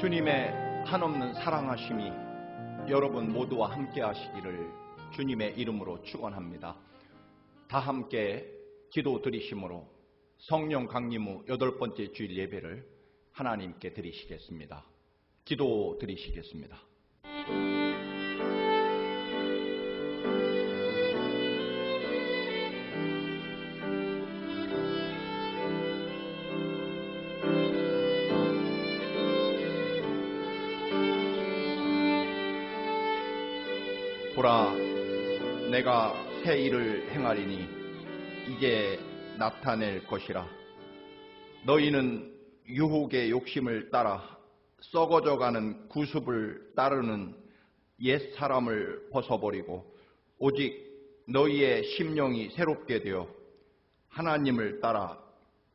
주님의 한없는 사랑하심이 여러분 모두와 함께 하시기를 주님의 이름으로 축원합니다. 다 함께 기도 드리심으로 성령 강림 후 8번째 주일 예배를 하나님께 드리시겠습니다. 기도 드리시겠습니다. 보라, 내가 새 일을 행하리니 이제 나타낼 것이라. 너희는 유혹의 욕심을 따라 썩어져가는 구습을 따르는 옛 사람을 벗어버리고 오직 너희의 심령이 새롭게 되어 하나님을 따라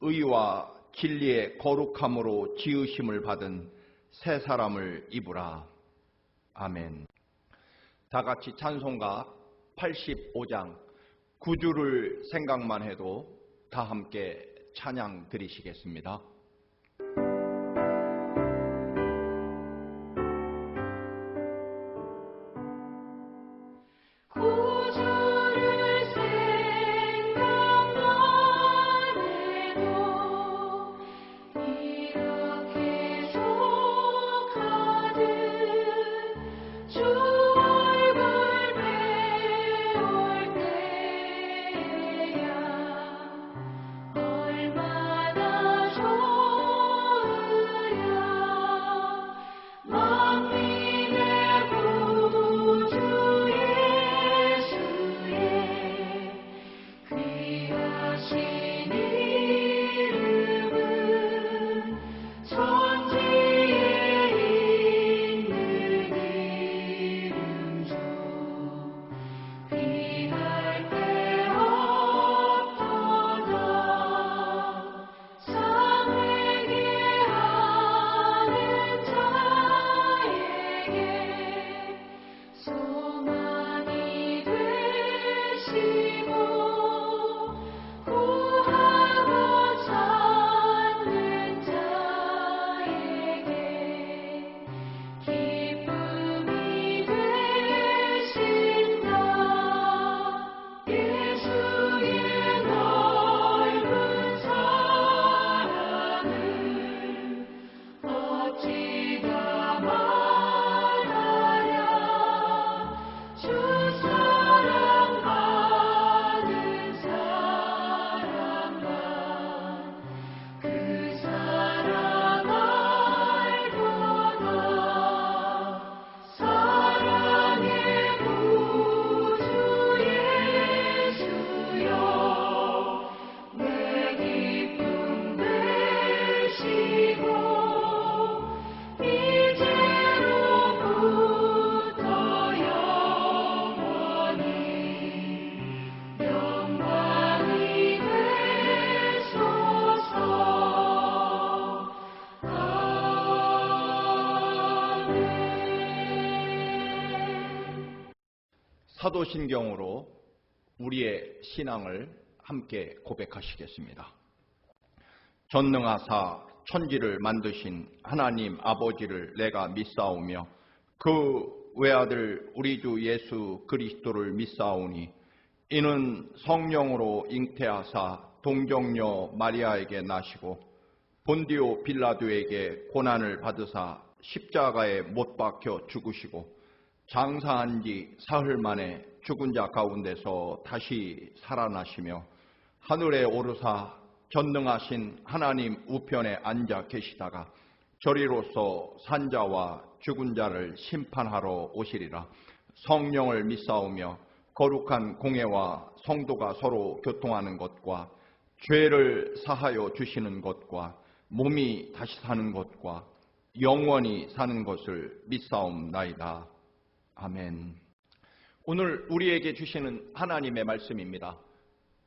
의와 진리의 거룩함으로 지으심을 받은 새 사람을 입으라. 아멘. 다 같이 찬송가 85장 9주를 생각만 해도 다 함께 찬양 드리시겠습니다. 사도신경으로 우리의 신앙을 함께 고백하시겠습니다. 전능하사 천지를 만드신 하나님 아버지를 내가 믿사오며 그 외아들 우리 주 예수 그리스도를 믿사오니 이는 성령으로 잉태하사 동정녀 마리아에게 나시고 본디오 빌라도에게 고난을 받으사 십자가에 못 박혀 죽으시고 장사한 지 사흘 만에 죽은 자 가운데서 다시 살아나시며 하늘에 오르사 전능하신 하나님 우편에 앉아 계시다가 저리로서 산자와 죽은 자를 심판하러 오시리라. 성령을 믿사오며 거룩한 공회와 성도가 서로 교통하는 것과 죄를 사하여 주시는 것과 몸이 다시 사는 것과 영원히 사는 것을 믿사옵나이다. 아멘. 오늘 우리에게 주시는 하나님의 말씀입니다.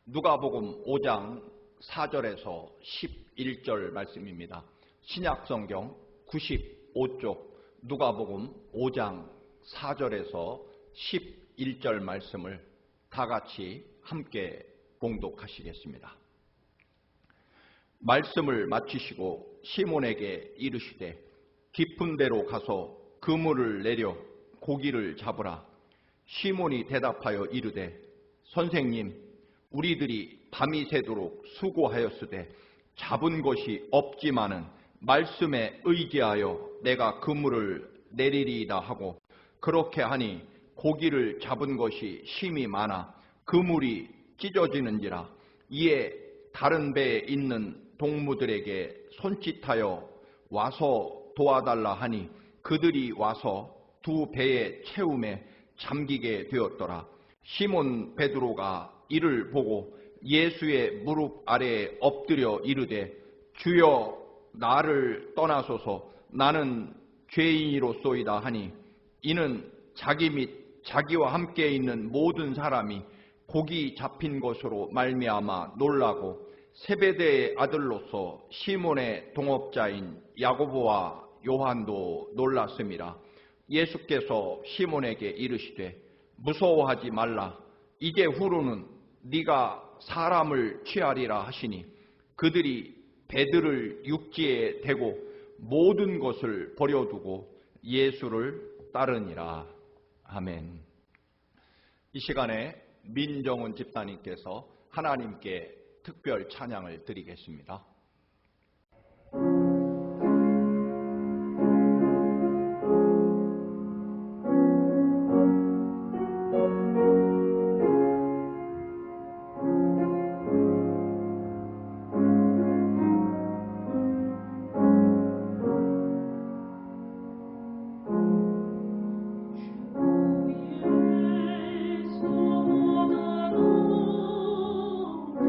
누가복음 5장 4절에서 11절 말씀입니다. 신약성경 95쪽 누가복음 5장 4절에서 11절 말씀을 다 같이 함께 봉독하시겠습니다. 말씀을 마치시고 시몬에게 이르시되 깊은 데로 가서 그물을 내려 고기를 잡으라. 시몬이 대답하여 이르되 선생님, 우리들이 밤이 새도록 수고하였으되 잡은 것이 없지만은 말씀에 의지하여 내가 그물을 내리리이다 하고, 그렇게 하니 고기를 잡은 것이 심히 많아 그물이 찢어지는지라. 이에 다른 배에 있는 동무들에게 손짓하여 와서 도와달라 하니 그들이 와서 두 배의 채움에 잠기게 되었더라. 시몬 베드로가 이를 보고 예수의 무릎 아래에 엎드려 이르되 주여, 나를 떠나소서, 나는 죄인이로소이다 하니, 이는 자기 및 자기와 함께 있는 모든 사람이 고기 잡힌 것으로 말미암아 놀라고 세베대의 아들로서 시몬의 동업자인 야고보와 요한도 놀랐습니다. 예수께서 시몬에게 이르시되 무서워하지 말라. 이제 후로는 네가 사람을 취하리라 하시니, 그들이 배들을 육지에 대고 모든 것을 버려두고 예수를 따르니라. 아멘. 이 시간에 민정훈 집사님께서 하나님께 특별 찬양을 드리겠습니다.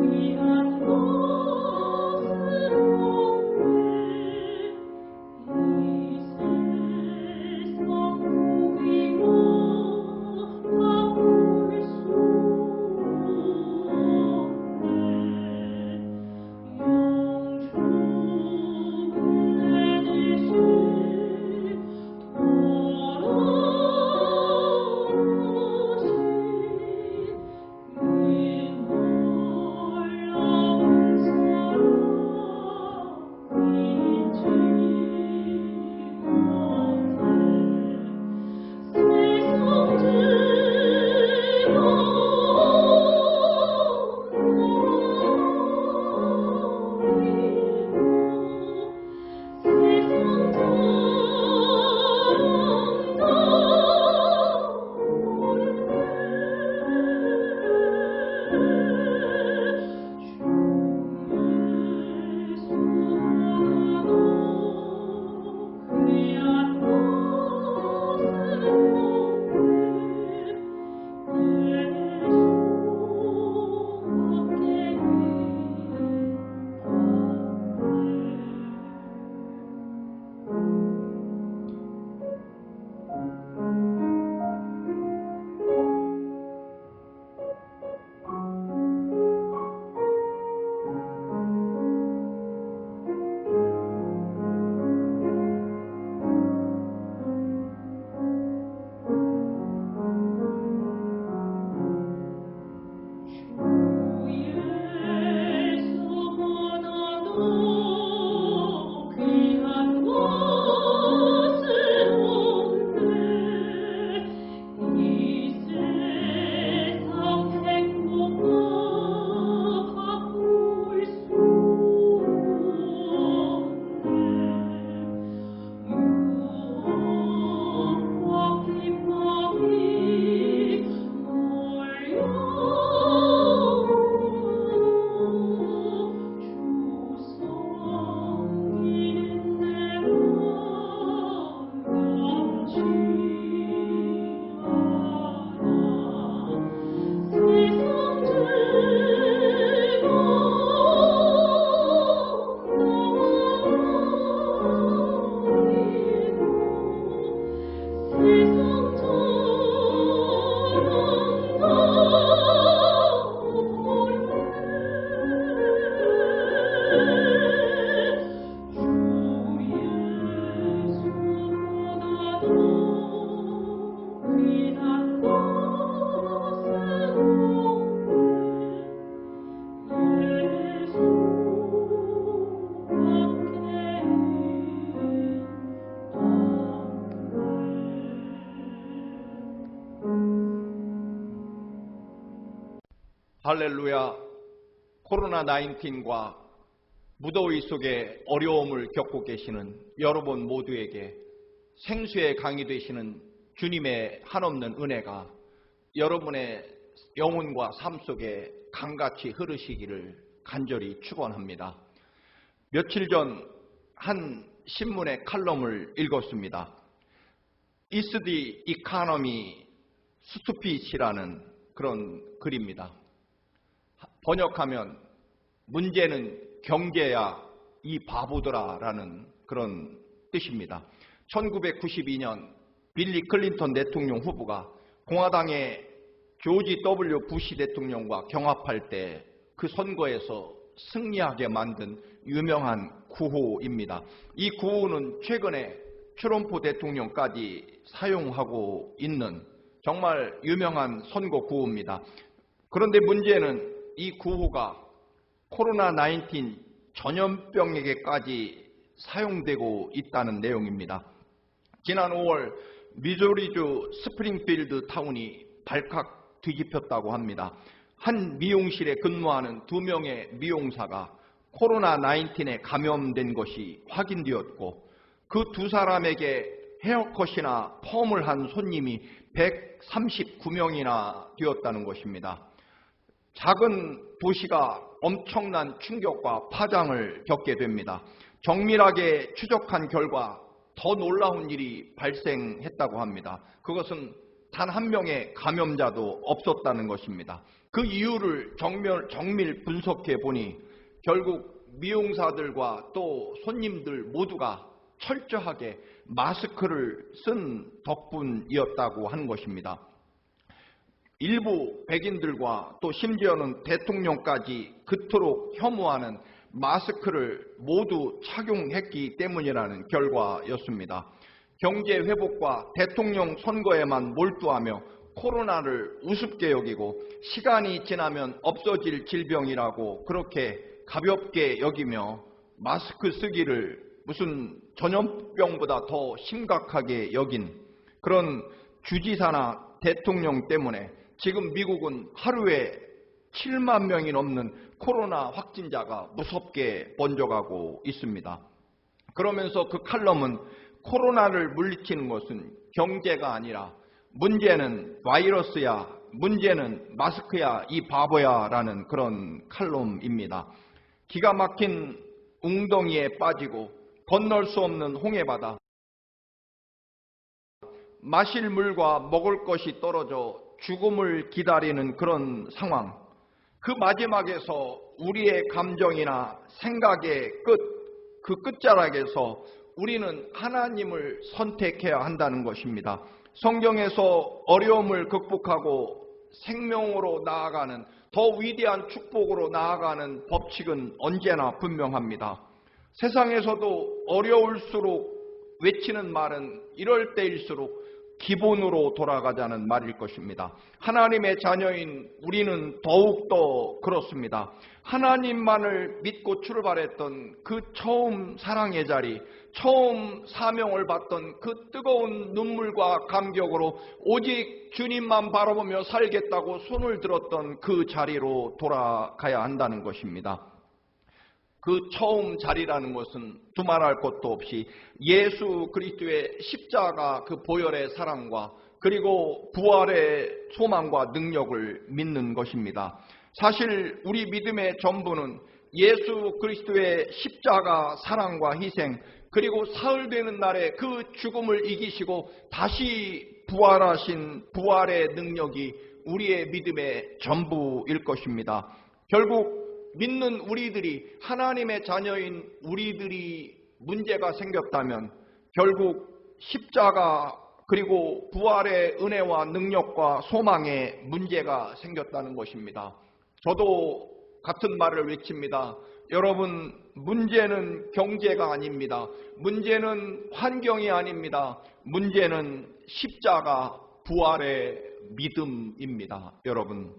귀한 곳에 할렐루야. 코로나19과 무더위 속에 어려움을 겪고 계시는 여러분 모두에게 생수의 강이 되시는 주님의 한없는 은혜가 여러분의 영혼과 삶 속에 강같이 흐르시기를 간절히 축원합니다. 며칠 전 한 신문의 칼럼을 읽었습니다. Is the economy stupid이라는 그런 글입니다. 번역하면 문제는 경제야 이 바보들아 라는 그런 뜻입니다. 1992년 빌리 클린턴 대통령 후보가 공화당의 조지 W 부시 대통령과 경합할 때 그 선거에서 승리하게 만든 유명한 구호입니다. 이 구호는 최근에 트럼프 대통령까지 사용하고 있는 정말 유명한 선거 구호입니다. 그런데 문제는 이 구호가 코로나19 전염병에게까지 사용되고 있다는 내용입니다. 지난 5월 미주리주 스프링필드 타운이 발칵 뒤집혔다고 합니다. 한 미용실에 근무하는 2명의 미용사가 코로나19에 감염된 것이 확인되었고 그 두 사람에게 헤어컷이나 펌을 한 손님이 139명이나 되었다는 것입니다. 작은 도시가 엄청난 충격과 파장을 겪게 됩니다. 정밀하게 추적한 결과 더 놀라운 일이 발생했다고 합니다. 그것은 단 한 명의 감염자도 없었다는 것입니다. 그 이유를 정밀 분석해 보니 결국 미용사들과 또 손님들 모두가 철저하게 마스크를 쓴 덕분이었다고 하는 것입니다. 일부 백인들과 또 심지어는 대통령까지 그토록 혐오하는 마스크를 모두 착용했기 때문이라는 결과였습니다. 경제 회복과 대통령 선거에만 몰두하며 코로나를 우습게 여기고 시간이 지나면 없어질 질병이라고 그렇게 가볍게 여기며 마스크 쓰기를 무슨 전염병보다 더 심각하게 여긴 그런 주지사나 대통령 때문에 지금 미국은 하루에 7만 명이 넘는 코로나 확진자가 무섭게 번져가고 있습니다. 그러면서 그 칼럼은 코로나를 물리치는 것은 경제가 아니라 문제는 바이러스야, 문제는 마스크야, 이 바보야 라는 그런 칼럼입니다. 기가 막힌 웅덩이에 빠지고 건널 수 없는 홍해바다, 마실 물과 먹을 것이 떨어져 죽음을 기다리는 그런 상황, 그 마지막에서 우리의 감정이나 생각의 그 끝자락에서 우리는 하나님을 선택해야 한다는 것입니다. 성경에서 어려움을 극복하고 생명으로 나아가는 더 위대한 축복으로 나아가는 법칙은 언제나 분명합니다. 세상에서도 어려울수록 외치는 말은 이럴 때일수록 기본으로 돌아가자는 말일 것입니다. 하나님의 자녀인 우리는 더욱더 그렇습니다. 하나님만을 믿고 출발했던 그 처음 사랑의 자리, 처음 사명을 받던 그 뜨거운 눈물과 감격으로 오직 주님만 바라보며 살겠다고 손을 들었던 그 자리로 돌아가야 한다는 것입니다. 그 처음 자리라는 것은 두말할 것도 없이 예수 그리스도의 십자가 그 보혈의 사랑과 그리고 부활의 소망과 능력을 믿는 것입니다. 사실 우리 믿음의 전부는 예수 그리스도의 십자가 사랑과 희생 그리고 사흘 되는 날에 그 죽음을 이기시고 다시 부활하신 부활의 능력이 우리의 믿음의 전부일 것입니다. 결국 믿는 우리들이 하나님의 자녀인 우리들이 문제가 생겼다면 결국 십자가 그리고 부활의 은혜와 능력과 소망에 문제가 생겼다는 것입니다. 저도 같은 말을 외칩니다. 여러분, 문제는 경제가 아닙니다. 문제는 환경이 아닙니다. 문제는 십자가 부활의 믿음입니다. 여러분,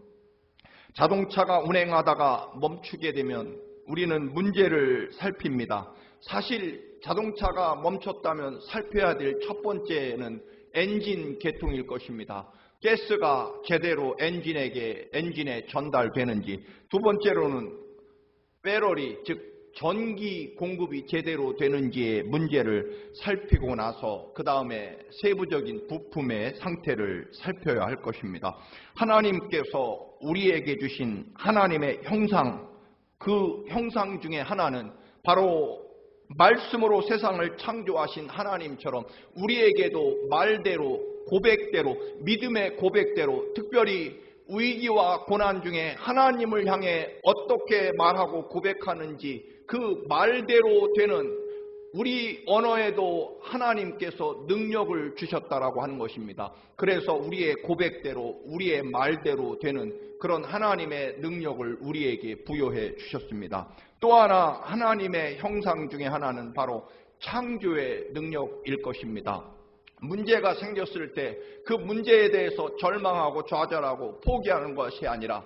자동차가 운행하다가 멈추게 되면 우리는 문제를 살핍니다. 사실 자동차가 멈췄다면 살펴야 될 첫 번째는 엔진 개통일 것입니다. 가스가 제대로 엔진에 전달되는지, 두 번째로는 배터리, 즉 전기 공급이 제대로 되는지의 문제를 살피고 나서 그 다음에 세부적인 부품의 상태를 살펴야 할 것입니다. 하나님께서 우리에게 주신 하나님의 형상, 그 형상 중에 하나는 바로 말씀으로 세상을 창조하신 하나님처럼 우리에게도 말대로, 고백대로, 믿음의 고백대로, 특별히 위기와 고난 중에 하나님을 향해 어떻게 말하고 고백하는지 그 말대로 되는, 우리 언어에도 하나님께서 능력을 주셨다라고 하는 것입니다. 그래서 우리의 고백대로, 우리의 말대로 되는 그런 하나님의 능력을 우리에게 부여해 주셨습니다. 또 하나 하나님의 형상 중에 하나는 바로 창조의 능력일 것입니다. 문제가 생겼을 때 그 문제에 대해서 절망하고 좌절하고 포기하는 것이 아니라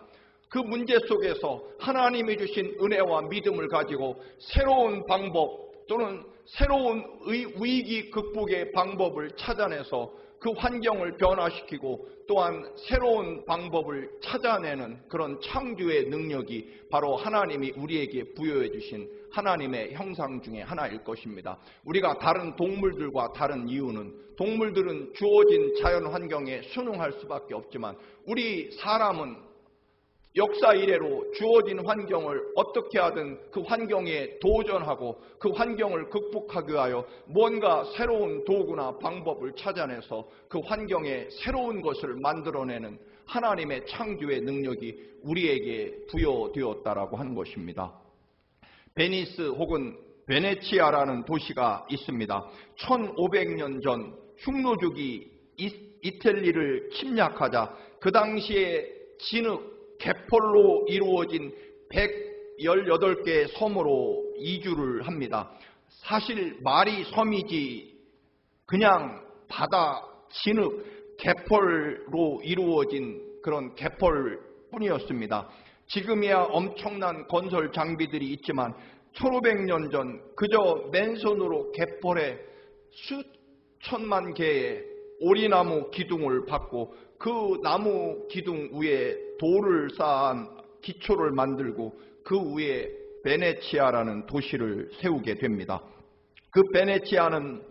그 문제 속에서 하나님이 주신 은혜와 믿음을 가지고 새로운 방법 또는 새로운 위기 극복의 방법을 찾아내서 그 환경을 변화시키고 또한 새로운 방법을 찾아내는 그런 창조의 능력이 바로 하나님이 우리에게 부여해 주신 하나님의 형상 중에 하나일 것입니다. 우리가 다른 동물들과 다른 이유는 동물들은 주어진 자연 환경에 순응할 수밖에 없지만 우리 사람은 역사 이래로 주어진 환경을 어떻게 하든 그 환경에 도전하고 그 환경을 극복하기 위하여 뭔가 새로운 도구나 방법을 찾아내서 그 환경에 새로운 것을 만들어내는 하나님의 창조의 능력이 우리에게 부여되었다라고 하는 것입니다. 베니스 혹은 베네치아라는 도시가 있습니다. 1500년 전 흉노족이 이탈리를 침략하자 그 당시에 진흙, 개펄로 이루어진 118개의 섬으로 이주를 합니다. 사실 말이 섬이지 그냥 바다, 진흙, 개펄로 이루어진 그런 개펄 뿐이었습니다. 지금이야 엄청난 건설 장비들이 있지만 1500년 전 그저 맨손으로 개펄에 수천만 개의 오리나무 기둥을 받고 그 나무 기둥 위에 돌을 쌓은 기초를 만들고 그 위에 베네치아라는 도시를 세우게 됩니다. 그 베네치아는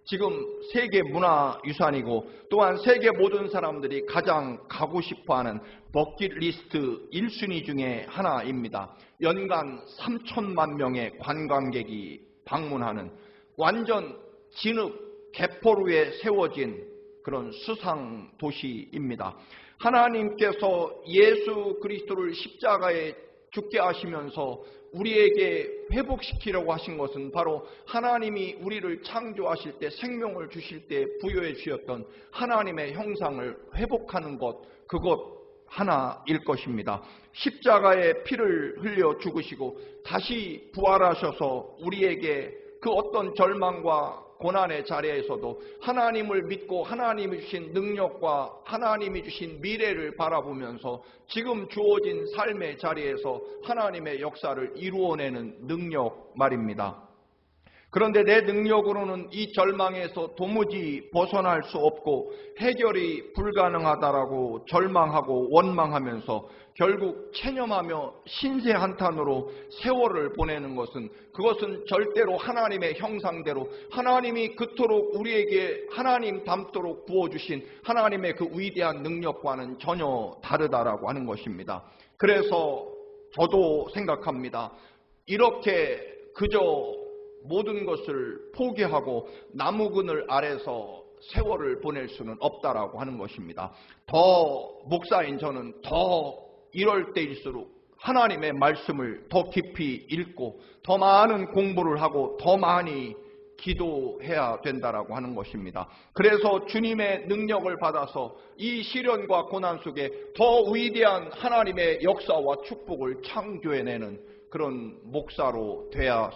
지금 세계 문화유산이고 또한 세계 모든 사람들이 가장 가고 싶어하는 버킷리스트 1순위 중에 하나입니다. 연간 3천만 명의 관광객이 방문하는 완전 진흙 개포 위에 세워진 그런 수상 도시입니다. 하나님께서 예수 그리스도를 십자가에 죽게 하시면서 우리에게 회복시키려고 하신 것은 바로 하나님이 우리를 창조하실 때 생명을 주실 때 부여해 주셨던 하나님의 형상을 회복하는 것, 그것 하나일 것입니다. 십자가에 피를 흘려 죽으시고 다시 부활하셔서 우리에게 그 어떤 절망과 고난의 자리에서도 하나님을 믿고 하나님이 주신 능력과 하나님이 주신 미래를 바라보면서 지금 주어진 삶의 자리에서 하나님의 역사를 이루어내는 능력 말입니다. 그런데 내 능력으로는 이 절망에서 도무지 벗어날 수 없고 해결이 불가능하다라고 절망하고 원망하면서 결국 체념하며 신세 한탄으로 세월을 보내는 것은 그것은 절대로 하나님의 형상대로 하나님이 그토록 우리에게 하나님 닮도록 부어주신 하나님의 그 위대한 능력과는 전혀 다르다라고 하는 것입니다. 그래서 저도 생각합니다. 이렇게 그저 모든 것을 포기하고 나무 그늘 아래서 세월을 보낼 수는 없다라고 하는 것입니다. 더 목사인 저는 더 이럴 때일수록 하나님의 말씀을 더 깊이 읽고 더 많은 공부를 하고 더 많이 기도해야 된다라고 하는 것입니다. 그래서 주님의 능력을 받아서 이 시련과 고난 속에 더 위대한 하나님의 역사와 축복을 창조해내는 그런 목사로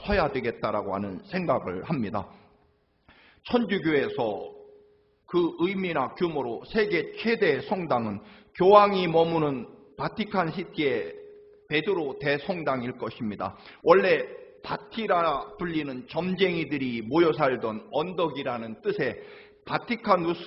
서야 되겠다라고 하는 생각을 합니다. 천주교에서 그 의미나 규모로 세계 최대 성당은 교황이 머무는 바티칸 시티의 베드로 대성당일 것입니다. 원래 바티라 불리는 점쟁이들이 모여 살던 언덕이라는 뜻의 바티카누스,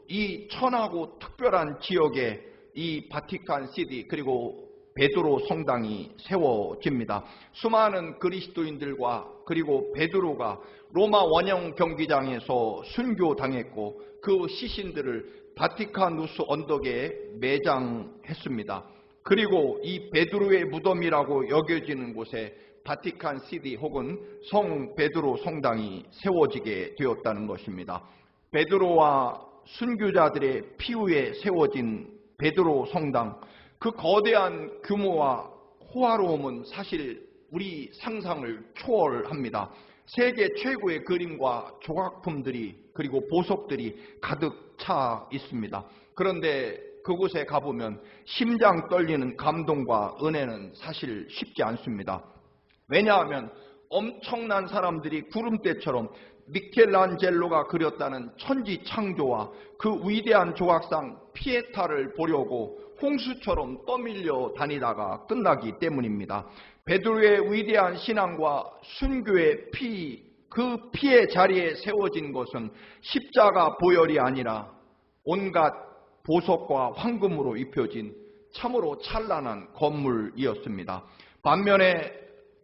이 천하고 특별한 지역에 이 바티칸 시티 그리고 베드로 성당이 세워집니다. 수많은 그리스도인들과 그리고 베드로가 로마 원형 경기장에서 순교당했고 그 시신들을 바티카누스 언덕에 매장했습니다. 그리고 이 베드로의 무덤이라고 여겨지는 곳에 바티칸 시티 혹은 성 베드로 성당이 세워지게 되었다는 것입니다. 베드로와 순교자들의 피 위에 세워진 베드로 성당, 그 거대한 규모와 호화로움은 사실 우리 상상을 초월합니다. 세계 최고의 그림과 조각품들이 그리고 보석들이 가득 차 있습니다. 그런데 그곳에 가보면 심장 떨리는 감동과 은혜는 사실 쉽지 않습니다. 왜냐하면 엄청난 사람들이 구름대처럼 미켈란젤로가 그렸다는 천지창조와 그 위대한 조각상 피에타를 보려고 홍수처럼 떠밀려 다니다가 끝나기 때문입니다. 베드로의 위대한 신앙과 순교의 피, 그 피의 자리에 세워진 것은 십자가 보혈이 아니라 온갖 보석과 황금으로 입혀진 참으로 찬란한 건물이었습니다. 반면에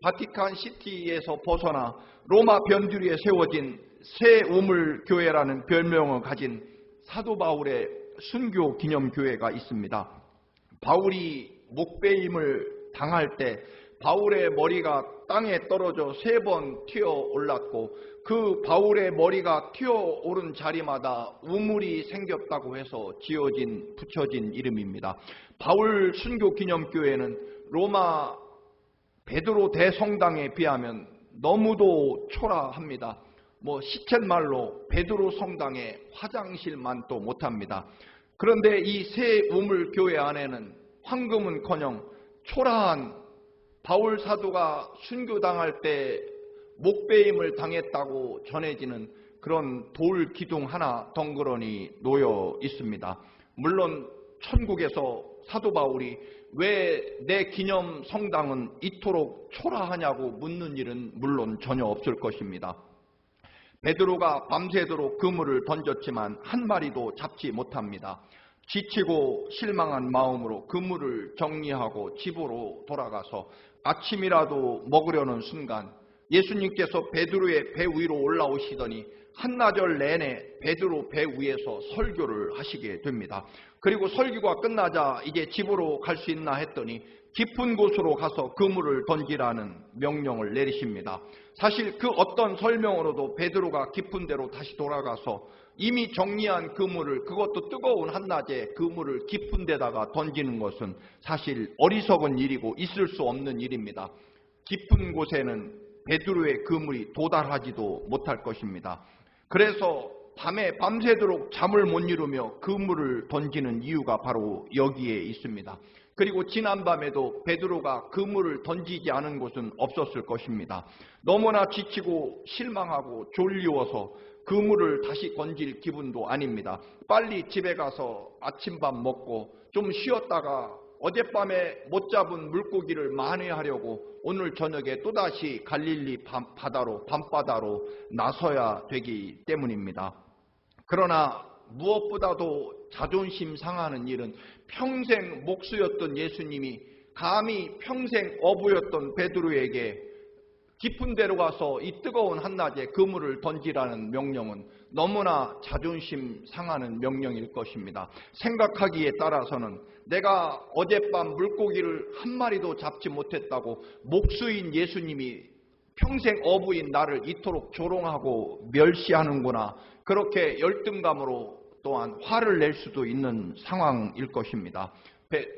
바티칸 시티에서 벗어나 로마 변두리에 세워진 새 우물 교회라는 별명을 가진 사도 바울의 순교 기념교회가 있습니다. 바울이 목베임을 당할 때 바울의 머리가 땅에 떨어져 3번 튀어 올랐고 그 바울의 머리가 튀어 오른 자리마다 우물이 생겼다고 해서 붙여진 이름입니다. 바울 순교 기념교회는 로마 베드로 대성당에 비하면 너무도 초라합니다. 시쳇말로 베드로 성당의 화장실만도 못합니다. 그런데 이 새 우물 교회 안에는 황금은커녕 초라한 바울 사도가 순교당할 때 목베임을 당했다고 전해지는 그런 돌 기둥 하나 덩그러니 놓여 있습니다. 물론 천국에서 사도 바울이 왜 내 기념 성당은 이토록 초라하냐고 묻는 일은 물론 전혀 없을 것입니다. 베드로가 밤새도록 그물을 던졌지만 한 마리도 잡지 못합니다. 지치고 실망한 마음으로 그물을 정리하고 집으로 돌아가서 아침이라도 먹으려는 순간 예수님께서 베드로의 배 위로 올라오시더니 한나절 내내 베드로 배 위에서 설교를 하시게 됩니다. 그리고 설교가 끝나자 이제 집으로 갈 수 있나 했더니 깊은 곳으로 가서 그물을 던지라는 명령을 내리십니다. 사실 그 어떤 설명으로도 베드로가 깊은 데로 다시 돌아가서 이미 정리한 그물을, 그것도 뜨거운 한낮에 그물을 깊은 데다가 던지는 것은 사실 어리석은 일이고 있을 수 없는 일입니다. 깊은 곳에는 베드로의 그물이 도달하지도 못할 것입니다. 그래서 밤에 밤새도록 잠을 못 이루며 그물을 던지는 이유가 바로 여기에 있습니다. 그리고 지난밤에도 베드로가 그물을 던지지 않은 곳은 없었을 것입니다. 너무나 지치고 실망하고 졸리워서 그물을 다시 던질 기분도 아닙니다. 빨리 집에 가서 아침밥 먹고 좀 쉬었다가 어젯밤에 못 잡은 물고기를 만회하려고 오늘 저녁에 또다시 갈릴리 밤바다로 나서야 되기 때문입니다. 그러나 무엇보다도 자존심 상하는 일은 평생 목수였던 예수님이 감히 평생 어부였던 베드로에게 깊은 데로 가서 이 뜨거운 한낮에 그물을 던지라는 명령은 너무나 자존심 상하는 명령일 것입니다. 생각하기에 따라서는 내가 어젯밤 물고기를 한 마리도 잡지 못했다고 목수인 예수님이 평생 어부인 나를 이토록 조롱하고 멸시하는구나, 그렇게 열등감으로 또한 화를 낼 수도 있는 상황일 것입니다.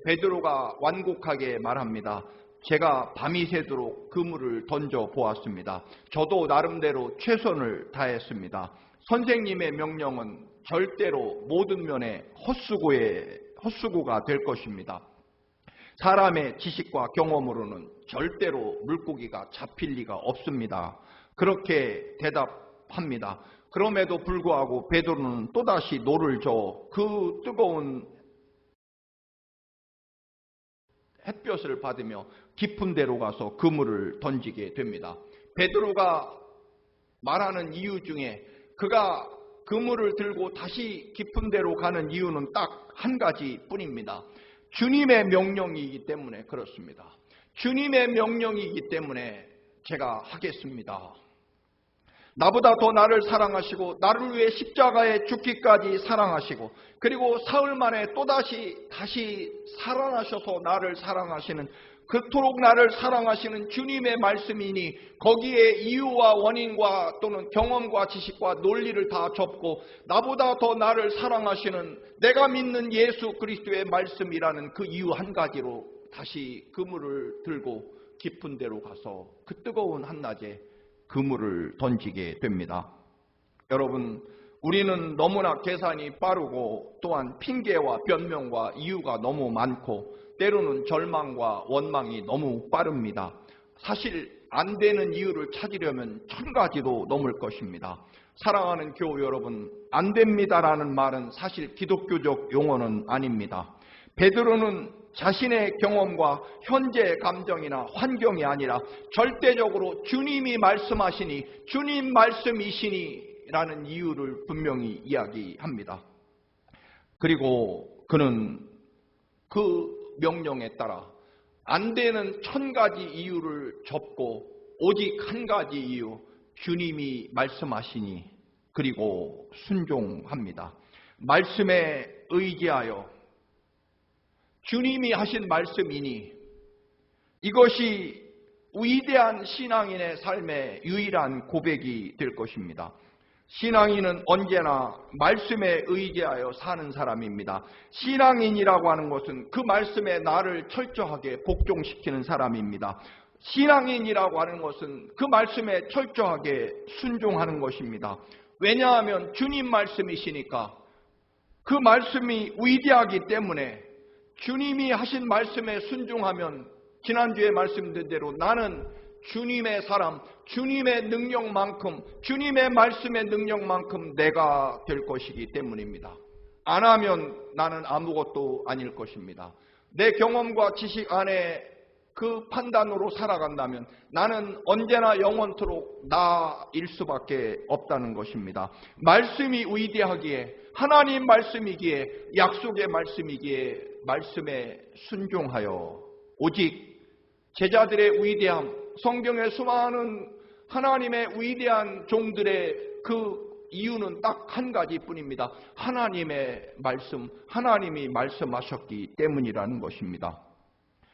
베드로가 완곡하게 말합니다. 제가 밤이 새도록 그물을 던져 보았습니다. 저도 나름대로 최선을 다했습니다. 선생님의 명령은 절대로 모든 면에 헛수고가 될 것입니다. 사람의 지식과 경험으로는 절대로 물고기가 잡힐 리가 없습니다. 그렇게 대답합니다. 그럼에도 불구하고 베드로는 또다시 노를 저어 그 뜨거운 햇볕을 받으며 깊은 데로 가서 그물을 던지게 됩니다. 베드로가 말하는 이유 중에 그가 그물을 들고 다시 깊은 데로 가는 이유는 딱 한 가지뿐입니다. 주님의 명령이기 때문에 그렇습니다. 주님의 명령이기 때문에 제가 하겠습니다. 나보다 더 나를 사랑하시고 나를 위해 십자가에 죽기까지 사랑하시고 그리고 사흘 만에 또다시 살아나셔서 나를 사랑하시는, 그토록 나를 사랑하시는 주님의 말씀이니 거기에 이유와 원인과 또는 경험과 지식과 논리를 다 접고 나보다 더 나를 사랑하시는 내가 믿는 예수 그리스도의 말씀이라는 그 이유 한 가지로 다시 그물을 들고 깊은 데로 가서 그 뜨거운 한낮에 그물을 던지게 됩니다. 여러분, 우리는 너무나 계산이 빠르고 또한 핑계와 변명과 이유가 너무 많고 때로는 절망과 원망이 너무 빠릅니다. 사실 안 되는 이유를 찾으려면 1000가지도 넘을 것입니다. 사랑하는 교우 여러분, 안 됩니다라는 말은 사실 기독교적 용어는 아닙니다. 베드로는 자신의 경험과 현재 감정이나 환경이 아니라 절대적으로 주님이 말씀하시니 주님 말씀이시니 라는 이유를 분명히 이야기합니다. 그리고 그는 그 명령에 따라 안 되는 1000가지 이유를 접고 오직 한 가지 이유, 주님이 말씀하시니 그리고 순종합니다. 말씀에 의지하여 주님이 하신 말씀이니 이것이 위대한 신앙인의 삶의 유일한 고백이 될 것입니다. 신앙인은 언제나 말씀에 의지하여 사는 사람입니다. 신앙인이라고 하는 것은 그 말씀에 나를 철저하게 복종시키는 사람입니다. 신앙인이라고 하는 것은 그 말씀에 철저하게 순종하는 것입니다. 왜냐하면 주님 말씀이시니까 그 말씀이 위대하기 때문에 주님이 하신 말씀에 순종하면 지난주에 말씀드린 대로 나는 주님의 사람, 주님의 능력만큼, 주님의 말씀의 능력만큼 내가 될 것이기 때문입니다. 안 하면 나는 아무것도 아닐 것입니다. 내 경험과 지식 안에 그 판단으로 살아간다면 나는 언제나 영원토록 나일 수밖에 없다는 것입니다. 말씀이 위대하기에, 하나님 말씀이기에, 약속의 말씀이기에 말씀에 순종하여 오직 제자들의 위대함, 성경의 수많은 하나님의 위대한 종들의 그 이유는 딱 한 가지뿐입니다. 하나님의 말씀, 하나님이 말씀하셨기 때문이라는 것입니다.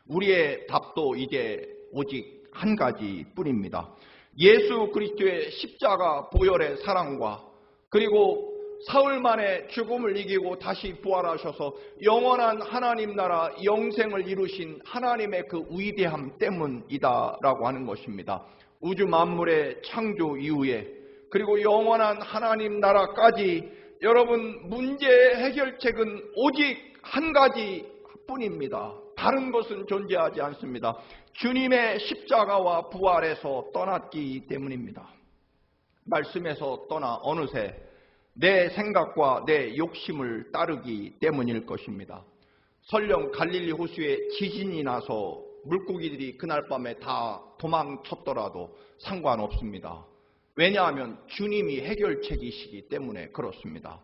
우리의 답도 이제 오직 한 가지뿐입니다. 예수 그리스도의 십자가 보혈의 사랑과 그리고 사흘 만에 죽음을 이기고 다시 부활하셔서 영원한 하나님 나라 영생을 이루신 하나님의 그 위대함 때문이다라고 하는 것입니다. 우주 만물의 창조 이후에 그리고 영원한 하나님 나라까지 여러분 문제의 해결책은 오직 한 가지뿐입니다. 다른 것은 존재하지 않습니다. 주님의 십자가와 부활에서 떠났기 때문입니다. 말씀에서 떠나 어느새 내 생각과 내 욕심을 따르기 때문일 것입니다. 설령 갈릴리 호수에 지진이 나서 물고기들이 그날 밤에 다 도망쳤더라도 상관없습니다. 왜냐하면 주님이 해결책이시기 때문에 그렇습니다.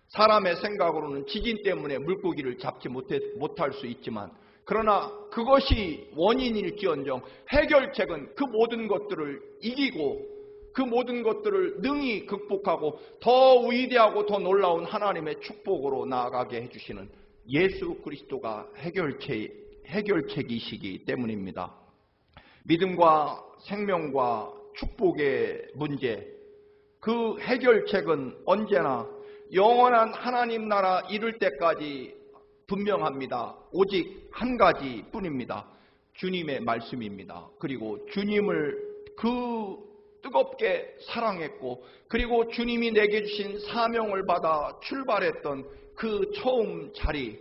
사람의 생각으로는 지진 때문에 물고기를 잡지 못할 수 있지만 그러나 그것이 원인일지언정 해결책은 그 모든 것들을 이기고 그 모든 것들을 능히 극복하고 더 위대하고 더 놀라운 하나님의 축복으로 나아가게 해주시는 예수 그리스도가 해결책이시기 때문입니다. 믿음과 생명과 축복의 문제, 그 해결책은 언제나 영원한 하나님 나라 이룰 때까지 분명합니다. 오직 한 가지뿐입니다. 주님의 말씀입니다. 그리고 주님을 그 뜨겁게 사랑했고 그리고 주님이 내게 주신 사명을 받아 출발했던 그 처음 자리,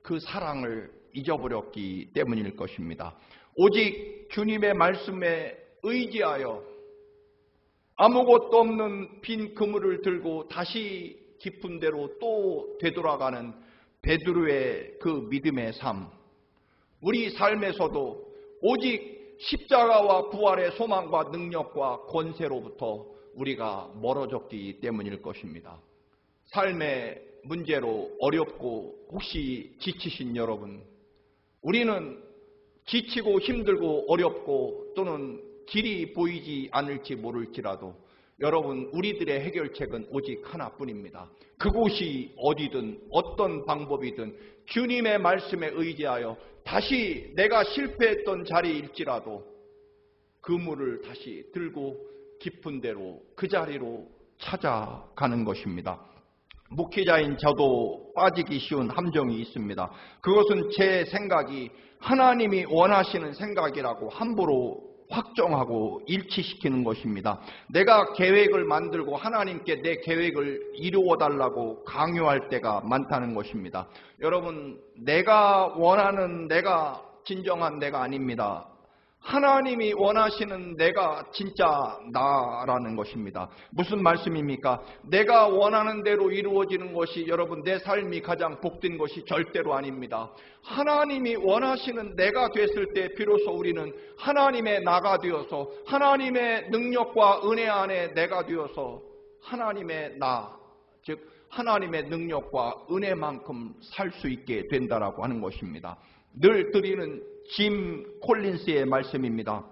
그 사랑을 잊어버렸기 때문일 것입니다. 오직 주님의 말씀에 의지하여 아무것도 없는 빈 그물을 들고 다시 깊은 데로 또 되돌아가는 베드로의 그 믿음의 삶, 우리 삶에서도 오직 십자가와 부활의 소망과 능력과 권세로부터 우리가 멀어졌기 때문일 것입니다. 삶의 문제로 어렵고 혹시 지치신 여러분, 우리는 지치고 힘들고 어렵고 또는 길이 보이지 않을지 모를지라도 여러분, 우리들의 해결책은 오직 하나뿐입니다. 그곳이 어디든 어떤 방법이든 주님의 말씀에 의지하여 다시 내가 실패했던 자리일지라도 그물을 다시 들고 깊은 데로 그 자리로 찾아가는 것입니다. 목회자인 저도 빠지기 쉬운 함정이 있습니다. 그것은 제 생각이 하나님이 원하시는 생각이라고 함부로 확정하고 일치시키는 것입니다. 내가 계획을 만들고 하나님께 내 계획을 이루어 달라고 강요할 때가 많다는 것입니다. 여러분, 내가 원하는 내가 진정한 내가 아닙니다. 하나님이 원하시는 내가 진짜 나라는 것입니다. 무슨 말씀입니까? 내가 원하는 대로 이루어지는 것이 여러분 내 삶이 가장 복된 것이 절대로 아닙니다. 하나님이 원하시는 내가 됐을 때 비로소 우리는 하나님의 나가 되어서 하나님의 능력과 은혜 안에 내가 되어서 하나님의 나, 즉 하나님의 능력과 은혜만큼 살 수 있게 된다라고 하는 것입니다. 늘 드리는 짐 콜린스의 말씀입니다.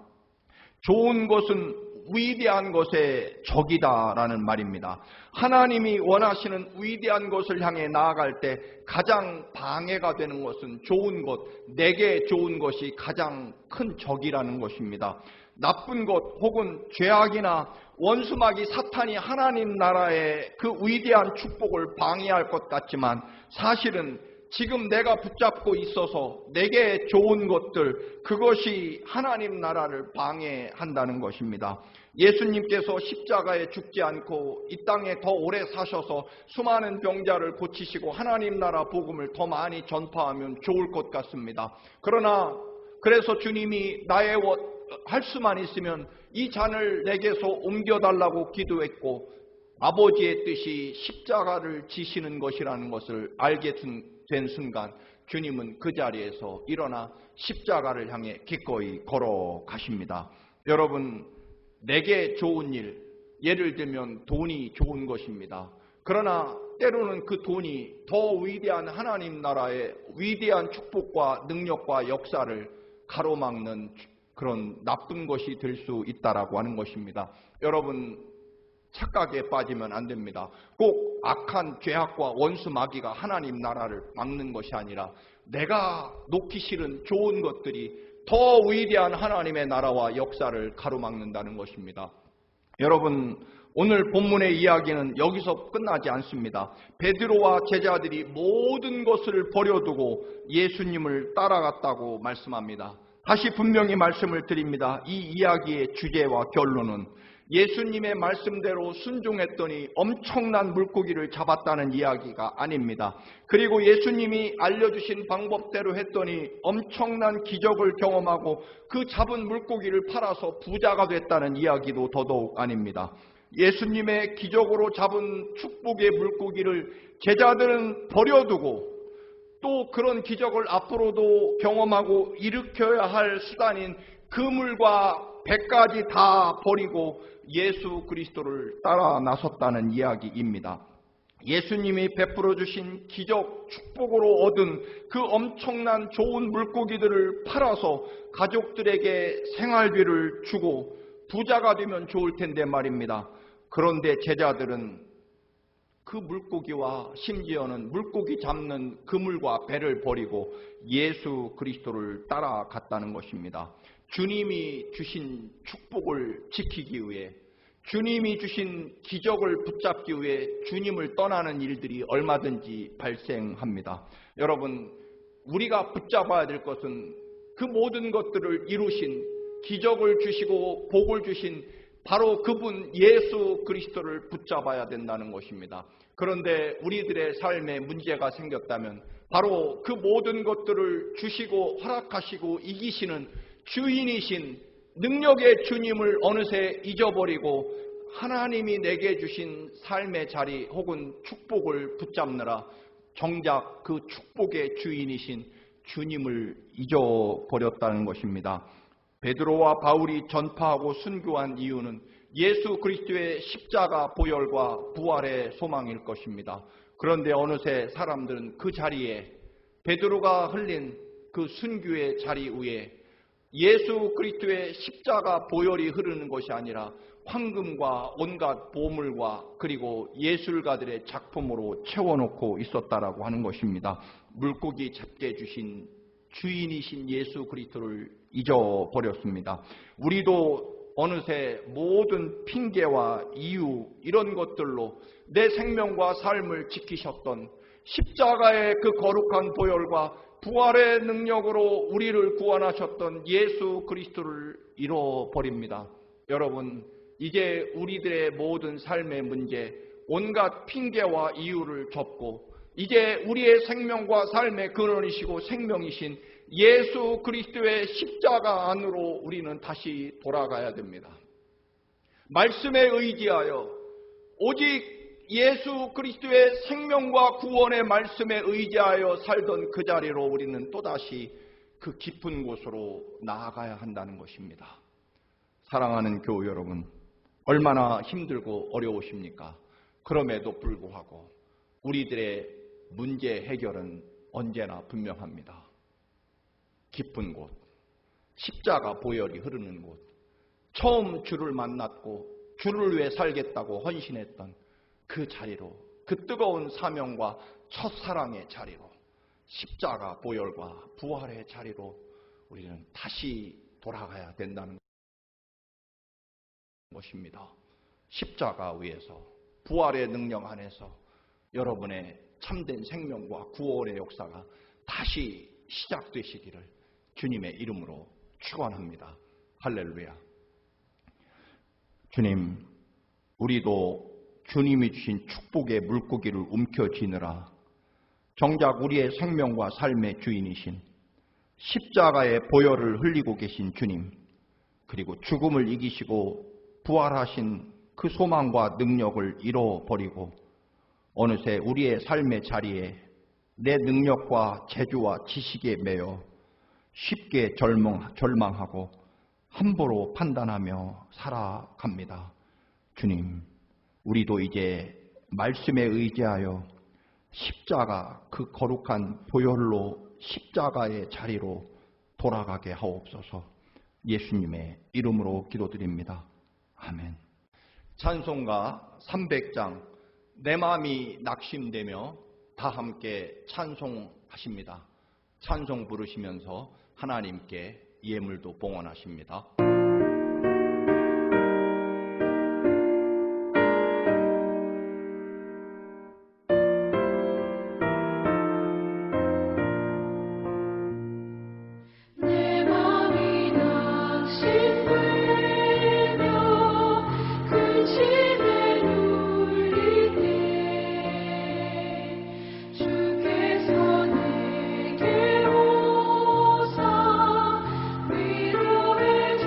좋은 것은 위대한 것의 적이다라는 말입니다. 하나님이 원하시는 위대한 것을 향해 나아갈 때 가장 방해가 되는 것은 좋은 것, 내게 좋은 것이 가장 큰 적이라는 것입니다. 나쁜 것 혹은 죄악이나 원수마귀 사탄이 하나님 나라의 그 위대한 축복을 방해할 것 같지만 사실은 지금 내가 붙잡고 있어서 내게 좋은 것들, 그것이 하나님 나라를 방해한다는 것입니다. 예수님께서 십자가에 죽지 않고 이 땅에 더 오래 사셔서 수많은 병자를 고치시고 하나님 나라 복음을 더 많이 전파하면 좋을 것 같습니다. 그러나 그래서 주님이 나의 할 수만 있으면 이 잔을 내게서 옮겨달라고 기도했고 아버지의 뜻이 십자가를 지시는 것이라는 것을 알게 된 순간 주님은 그 자리에서 일어나 십자가를 향해 기꺼이 걸어가십니다. 여러분, 내게 좋은 일, 예를 들면 돈이 좋은 것입니다. 그러나 때로는 그 돈이 더 위대한 하나님 나라의 위대한 축복과 능력과 역사를 가로막는 그런 나쁜 것이 될 수 있다라고 하는 것입니다. 여러분, 착각에 빠지면 안 됩니다. 꼭 악한 죄악과 원수 마귀가 하나님 나라를 막는 것이 아니라 내가 놓기 싫은 좋은 것들이 더 위대한 하나님의 나라와 역사를 가로막는다는 것입니다. 여러분, 오늘 본문의 이야기는 여기서 끝나지 않습니다. 베드로와 제자들이 모든 것을 버려두고 예수님을 따라갔다고 말씀합니다. 다시 분명히 말씀을 드립니다. 이 이야기의 주제와 결론은 예수님의 말씀대로 순종했더니 엄청난 물고기를 잡았다는 이야기가 아닙니다. 그리고 예수님이 알려주신 방법대로 했더니 엄청난 기적을 경험하고 그 잡은 물고기를 팔아서 부자가 됐다는 이야기도 더더욱 아닙니다. 예수님의 기적으로 잡은 축복의 물고기를 제자들은 버려두고 또 그런 기적을 앞으로도 경험하고 일으켜야 할 수단인 그물과 배까지 다 버리고 예수 그리스도를 따라 나섰다는 이야기입니다. 예수님이 베풀어 주신 기적 축복으로 얻은 그 엄청난 좋은 물고기들을 팔아서 가족들에게 생활비를 주고 부자가 되면 좋을 텐데 말입니다. 그런데 제자들은 그 물고기와 심지어는 물고기 잡는 그물과 배를 버리고 예수 그리스도를 따라갔다는 것입니다. 주님이 주신 축복을 지키기 위해, 주님이 주신 기적을 붙잡기 위해 주님을 떠나는 일들이 얼마든지 발생합니다. 여러분, 우리가 붙잡아야 될 것은 그 모든 것들을 이루신, 기적을 주시고 복을 주신 바로 그분 예수 그리스도를 붙잡아야 된다는 것입니다. 그런데 우리들의 삶에 문제가 생겼다면 바로 그 모든 것들을 주시고 허락하시고 이기시는 주인이신 능력의 주님을 어느새 잊어버리고 하나님이 내게 주신 삶의 자리 혹은 축복을 붙잡느라 정작 그 축복의 주인이신 주님을 잊어버렸다는 것입니다. 베드로와 바울이 전파하고 순교한 이유는 예수 그리스도의 십자가 보혈과 부활의 소망일 것입니다. 그런데 어느새 사람들은 그 자리에 베드로가 흘린 그 순교의 자리 위에 예수 그리스도의 십자가 보혈이 흐르는 것이 아니라 황금과 온갖 보물과 그리고 예술가들의 작품으로 채워놓고 있었다라고 하는 것입니다. 물고기 잡게 해주신 주인이신 예수 그리스도를 잊어버렸습니다. 우리도 어느새 모든 핑계와 이유 이런 것들로 내 생명과 삶을 지키셨던 십자가의 그 거룩한 보혈과 부활의 능력으로 우리를 구원하셨던 예수 그리스도를 잃어버립니다. 여러분, 이제 우리들의 모든 삶의 문제, 온갖 핑계와 이유를 접고 이제 우리의 생명과 삶의 근원이시고 생명이신 예수 그리스도의 십자가 안으로 우리는 다시 돌아가야 됩니다. 말씀에 의지하여 오직 예수 그리스도의 생명과 구원의 말씀에 의지하여 살던 그 자리로 우리는 또다시 그 깊은 곳으로 나아가야 한다는 것입니다. 사랑하는 교우 여러분, 얼마나 힘들고 어려우십니까? 그럼에도 불구하고 우리들의 문제 해결은 언제나 분명합니다. 깊은 곳, 십자가 보혈이 흐르는 곳, 처음 주를 만났고 주를 위해 살겠다고 헌신했던 그 자리로, 그 뜨거운 사명과 첫사랑의 자리로, 십자가 보혈과 부활의 자리로 우리는 다시 돌아가야 된다는 것입니다. 십자가 위에서, 부활의 능력 안에서 여러분의 참된 생명과 구원의 역사가 다시 시작되시기를 주님의 이름으로 축원합니다. 할렐루야. 주님, 우리도 주님이 주신 축복의 물고기를 움켜쥐느라 정작 우리의 생명과 삶의 주인이신 십자가의 보혈을 흘리고 계신 주님, 그리고 죽음을 이기시고 부활하신 그 소망과 능력을 잃어버리고 어느새 우리의 삶의 자리에 내 능력과 재주와 지식에 매여 쉽게 절망하고 함부로 판단하며 살아갑니다. 주님, 우리도 이제 말씀에 의지하여 십자가, 그 거룩한 보혈로 십자가의 자리로 돌아가게 하옵소서. 예수님의 이름으로 기도드립니다. 아멘. 찬송가 300장 내 마음이 낙심되며 다 함께 찬송하십니다. 찬송 부르시면서 하나님께 예물도 봉헌하십니다. 주께서 내게 오사 위로해 주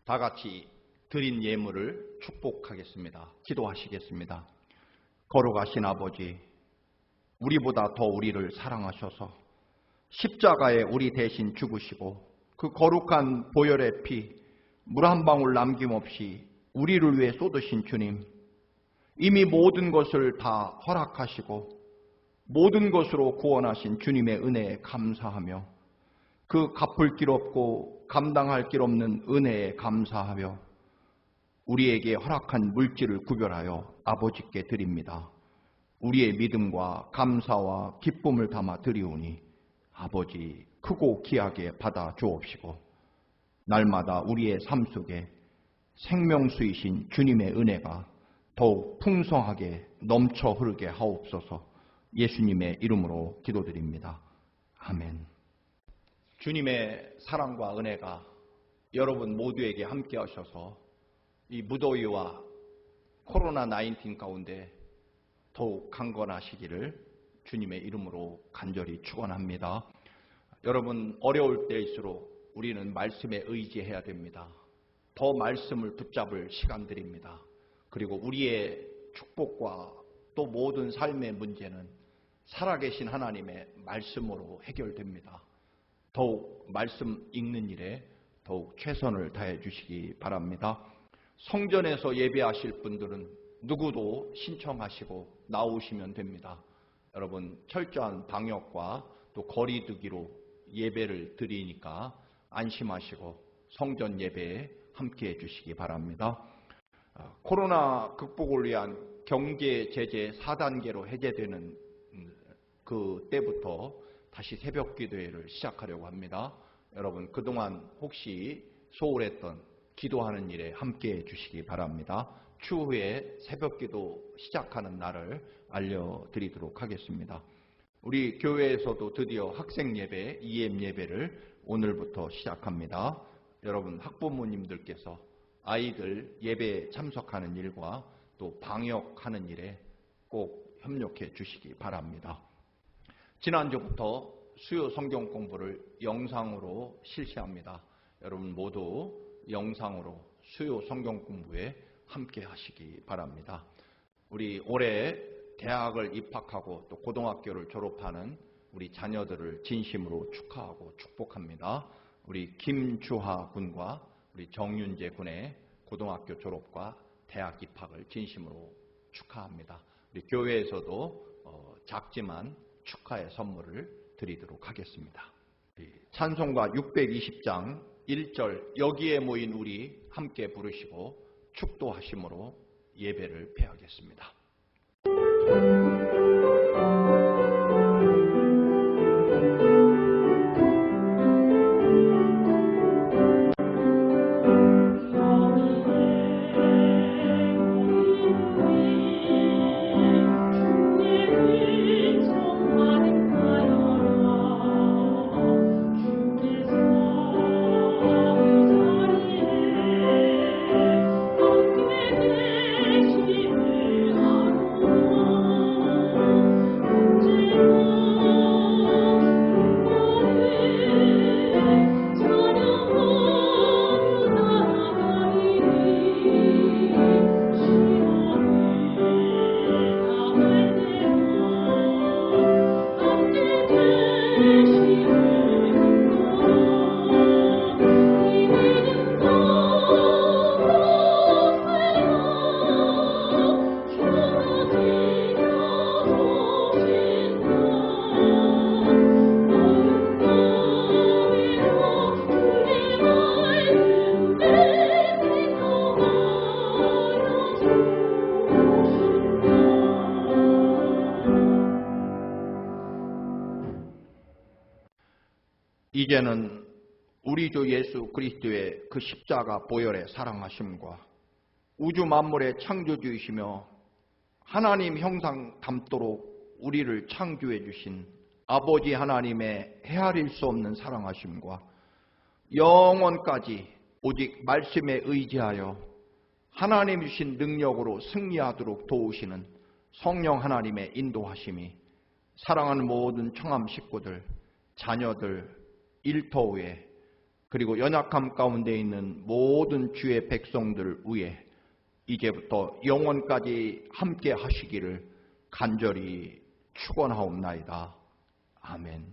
다 같이 드린 예물을 축복하겠습니다. 기도하시겠습니다. 거룩하신 아버지, 우리보다 더 우리를 사랑하셔서 십자가에 우리 대신 죽으시고 그 거룩한 보혈의 피, 물 한 방울 남김없이 우리를 위해 쏟으신 주님, 이미 모든 것을 다 허락하시고 모든 것으로 구원하신 주님의 은혜에 감사하며 그 갚을 길 없고 감당할 길 없는 은혜에 감사하며 우리에게 허락한 물질을 구별하여 아버지께 드립니다. 우리의 믿음과 감사와 기쁨을 담아 드리오니 아버지 크고 귀하게 받아 주옵시고 날마다 우리의 삶 속에 생명수이신 주님의 은혜가 더욱 풍성하게 넘쳐 흐르게 하옵소서. 예수님의 이름으로 기도드립니다. 아멘. 주님의 사랑과 은혜가 여러분 모두에게 함께 하셔서 이 무더위와 코로나19 가운데 더욱 강건하시기를 주님의 이름으로 간절히 축원합니다. 여러분 어려울 때일수록 우리는 말씀에 의지해야 됩니다. 더 말씀을 붙잡을 시간들입니다. 그리고 우리의 축복과 또 모든 삶의 문제는 살아계신 하나님의 말씀으로 해결됩니다. 더욱 말씀 읽는 일에 더욱 최선을 다해 주시기 바랍니다. 성전에서 예배하실 분들은 누구도 신청하시고 나오시면 됩니다. 여러분 철저한 방역과 또 거리두기로 예배를 드리니까 안심하시고 성전 예배에 함께해 주시기 바랍니다. 코로나 극복을 위한 경제 제재 4단계로 해제되는 그때부터 다시 새벽 기도회를 시작하려고 합니다. 여러분 그동안 혹시 소홀했던 기도하는 일에 함께해 주시기 바랍니다. 추후에 새벽 기도 시작하는 날을 알려드리도록 하겠습니다. 우리 교회에서도 드디어 학생 예배, EM 예배를 오늘부터 시작합니다. 여러분 학부모님들께서 아이들 예배에 참석하는 일과 또 방역하는 일에 꼭 협력해 주시기 바랍니다. 지난주부터 수요 성경 공부를 영상으로 실시합니다. 여러분 모두 영상으로 수요 성경 공부에 함께 하시기 바랍니다. 우리 올해 대학을 입학하고 또 고등학교를 졸업하는 우리 자녀들을 진심으로 축하하고 축복합니다. 우리 김주하 군과 우리 정윤재 군의 고등학교 졸업과 대학 입학을 진심으로 축하합니다. 우리 교회에서도 작지만 축하의 선물을 드리도록 하겠습니다. 찬송가 620장 1절 여기에 모인 우리 함께 부르시고 축도하심으로 예배를 폐하겠습니다. 이제는 우리 주 예수 그리스도의 그 십자가 보혈의 사랑하심과 우주 만물의 창조주이시며 하나님 형상 닮도록 우리를 창조해 주신 아버지 하나님의 헤아릴 수 없는 사랑하심과 영원까지 오직 말씀에 의지하여 하나님 주신 능력으로 승리하도록 도우시는 성령 하나님의 인도하심이 사랑하는 모든 청암 식구들, 자녀들, 일터에 그리고 연약함 가운데 있는 모든 주의 백성들 위에 이제부터 영원까지 함께 하시기를 간절히 축원하옵나이다. 아멘.